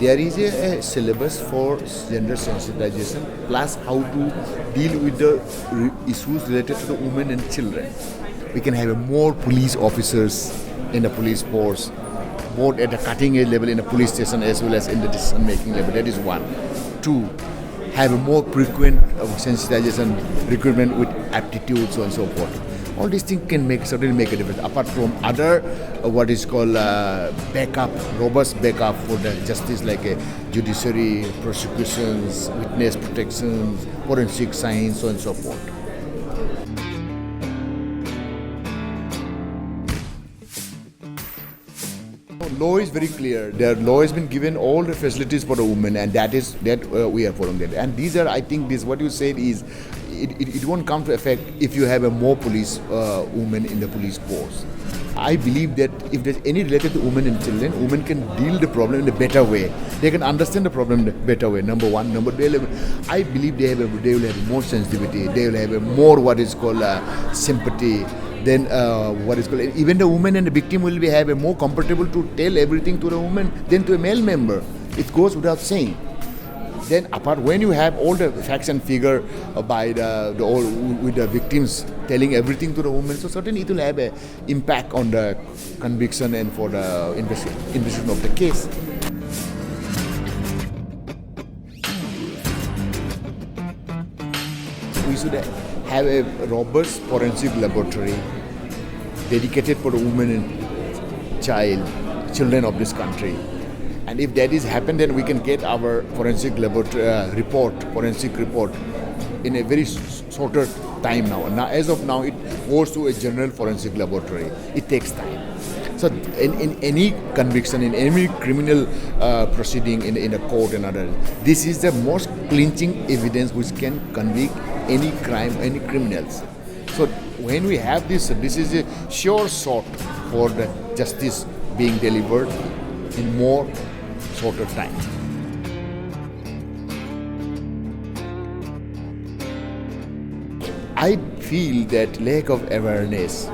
there is a syllabus for gender sensitization plus how to deal with the issues related to the women and children. We can have more police officers in the police force, both at the cutting edge level in the police station as well as in the decision making level. That is one. Two, have a more frequent sensitization recruitment with aptitude, so on and so forth. All these things can certainly make a difference. Apart from other, what is called robust backup for the justice, like judiciary, prosecutions, witness protections, forensic science, so on and so forth. Law is very clear. The law has been given all the facilities for the women, and that we are following that. And these are, I think, what you said is, it won't come to effect if you have a more police women in the police force. I believe that if there's any related to women and children, women can deal the problem in a better way. They can understand the problem in a better way. Number one. Number two, I believe they will have more sensitivity. They will have a more what is called sympathy. Then even the woman and the victim will have a more comfortable to tell everything to the woman than to a male member. It goes without saying. Then apart, when you have all the facts and figure by with the victims telling everything to the woman, so certainly it will have an impact on the conviction and for the investigation of the case. We should have a robust forensic laboratory dedicated for the women and children of this country. And if that is happened, then we can get our forensic forensic report in a very shorter time now. Now, as of now, it goes to a general forensic laboratory. It takes time. So in any conviction, in any criminal proceeding in a court and other, this is the most clinching evidence which can convict any crime, any criminals. So when we have this is a sure shot for the justice being delivered in more shorter time. I feel that lack of awareness,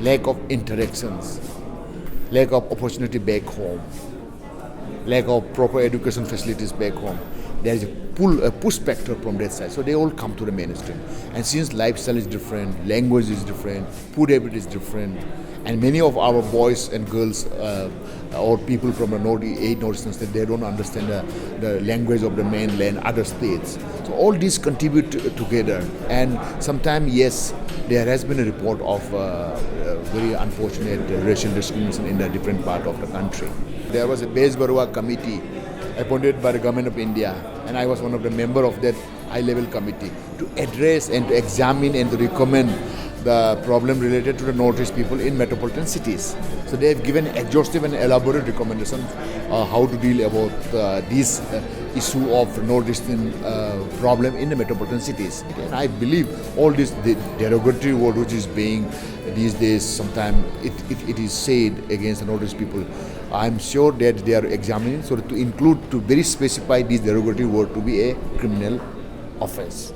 lack of interactions, lack of opportunity back home, lack of proper education facilities back home, there is a push factor from that side. So they all come to the mainstream. And since lifestyle is different, language is different, food habit is different, and many of our boys and girls or people from the northeastern states, they don't understand the language of the mainland, other states. So all these contribute together. And sometimes, yes, there has been a report of very unfortunate racial discrimination in the different part of the country. There was a Base Barua committee appointed by the government of India, and I was one of the members of that high-level committee to address and to examine and to recommend the problem related to the Northeast people in metropolitan cities. So they have given exhaustive and elaborate recommendations how to deal about this issue of Northeastern problem in the metropolitan cities. And I believe all this derogatory word which is being these days, sometimes it is said against the Northeast people. I'm sure that they are examining so to very specify this derogatory word to be a criminal offense.